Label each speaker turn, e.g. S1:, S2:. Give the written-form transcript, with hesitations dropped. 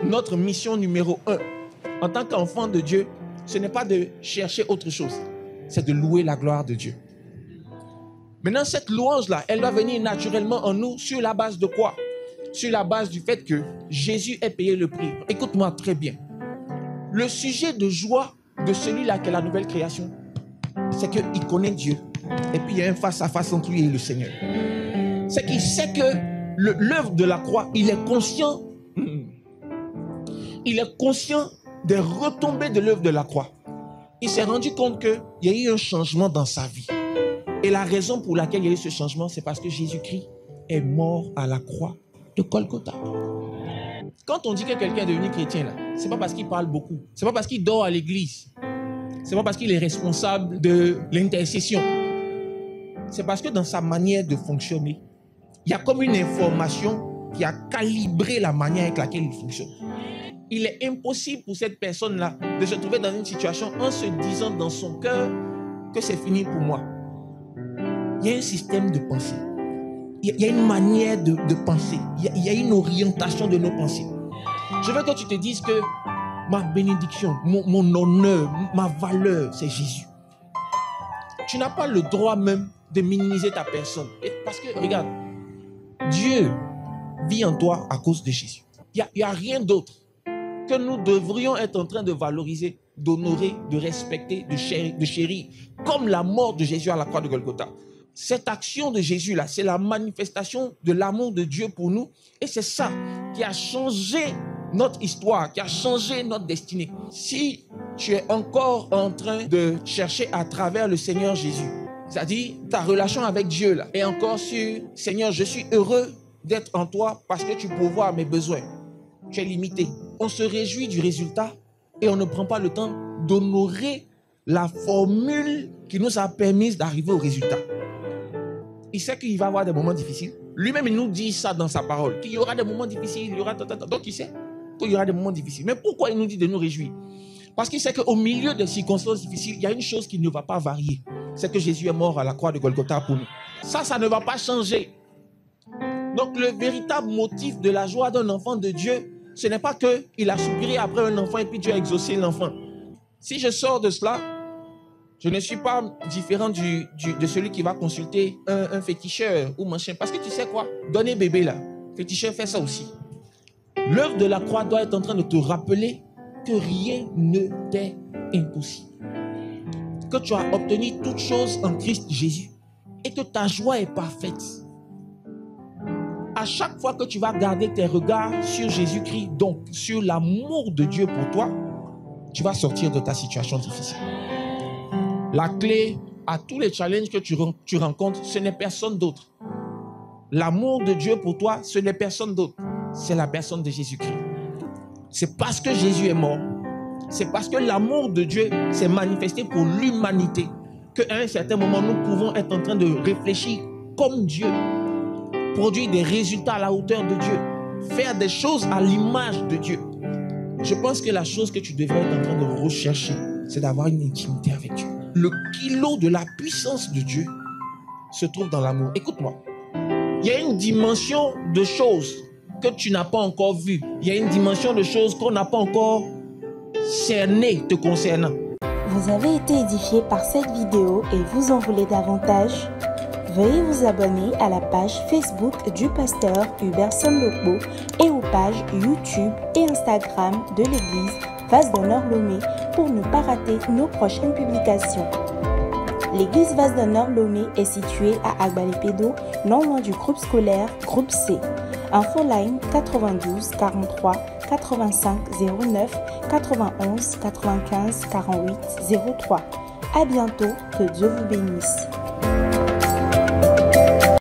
S1: notre mission numéro 1 en tant qu'enfant de Dieu, ce n'est pas de chercher autre chose, c'est de louer la gloire de Dieu. Maintenant, cette louange-là, elle doit venir naturellement en nous sur la base de quoi? Sur la base du fait que Jésus ait payé le prix. Écoute-moi très bien. Le sujet de joie de celui-là qui est la nouvelle création, c'est qu'il connaît Dieu. Et puis il y a un face-à-face entre lui et le Seigneur. C'est qu'il sait que l'œuvre de la croix, il est conscient. Il est conscient des retombées de l'œuvre de la croix. Il s'est rendu compte qu'il y a eu un changement dans sa vie. Et la raison pour laquelle il y a eu ce changement, c'est parce que Jésus-Christ est mort à la croix de Golgotha. Quand on dit que quelqu'un est devenu chrétien, là, c'est pas parce qu'il parle beaucoup. C'est pas parce qu'il dort à l'église. C'est pas parce qu'il est responsable de l'intercession. C'est parce que dans sa manière de fonctionner, il y a comme une information qui a calibré la manière avec laquelle il fonctionne. Il est impossible pour cette personne-là de se trouver dans une situation en se disant dans son cœur que c'est fini pour moi. Il y a un système de pensée. Il y a une manière de penser. Il y a une orientation de nos pensées. Je veux que tu te dises que ma bénédiction, mon honneur, ma valeur, c'est Jésus. Tu n'as pas le droit même de minimiser ta personne. Parce que, regarde, Dieu vit en toi à cause de Jésus. Il n'y a rien d'autre que nous devrions être en train de valoriser, d'honorer, de respecter, de chérir, comme la mort de Jésus à la croix de Golgotha. Cette action de Jésus-là, c'est la manifestation de l'amour de Dieu pour nous. Et c'est ça qui a changé notre histoire, qui a changé notre destinée. Si tu es encore en train de chercher à travers le Seigneur Jésus, c'est-à-dire ta relation avec Dieu là, est encore sur « Seigneur, je suis heureux d'être en toi parce que tu pourvois mes besoins. » Tu es limité. On se réjouit du résultat et on ne prend pas le temps d'honorer la formule qui nous a permis d'arriver au résultat. Il sait qu'il va y avoir des moments difficiles. Lui-même, il nous dit ça dans sa parole, qu'il y aura des moments difficiles, il y aura... Donc, il sait qu'il y aura des moments difficiles. Mais pourquoi il nous dit de nous réjouir? Parce qu'il sait qu'au milieu des circonstances difficiles, il y a une chose qui ne va pas varier. C'est que Jésus est mort à la croix de Golgotha pour nous. Ça ne va pas changer. Donc, le véritable motif de la joie d'un enfant de Dieu, ce n'est pas qu'il a soupiré après un enfant et puis Dieu a exaucé l'enfant. Si je sors de cela, je ne suis pas différent de celui qui va consulter un féticheur ou machin. Parce que tu sais quoi? Donner bébé là, féticheur fait ça aussi. L'œuvre de la croix doit être en train de te rappeler que rien ne t'est impossible. Que tu as obtenu toutes choses en Christ Jésus et que ta joie est parfaite. À chaque fois que tu vas garder tes regards sur Jésus-Christ, donc sur l'amour de Dieu pour toi, tu vas sortir de ta situation difficile. La clé à tous les challenges que tu rencontres, ce n'est personne d'autre. L'amour de Dieu pour toi, ce n'est personne d'autre. C'est la personne de Jésus-Christ. C'est parce que Jésus est mort. C'est parce que l'amour de Dieu s'est manifesté pour l'humanité qu'à un certain moment, nous pouvons être en train de réfléchir comme Dieu, produire des résultats à la hauteur de Dieu, faire des choses à l'image de Dieu. Je pense que la chose que tu devrais être en train de rechercher, c'est d'avoir une intimité avec Dieu. Le kilo de la puissance de Dieu se trouve dans l'amour. Écoute-moi. Il y a une dimension de choses que tu n'as pas encore vues. Il y a une dimension de choses qu'on n'a pas encore cernées te concernant.
S2: Vous avez été édifié par cette vidéo et vous en voulez davantage? Veuillez vous abonner à la page Facebook du pasteur Hubert Somlokbo et aux pages YouTube et Instagram de l'église Vase d'Honneur Lomé pour ne pas rater nos prochaines publications. L'église Vase d'Honneur Lomé est située à Agbalé-Pédo, non loin du groupe scolaire Groupe C. Infoline 92 43 85 09 91 95 48 03. À bientôt, que Dieu vous bénisse.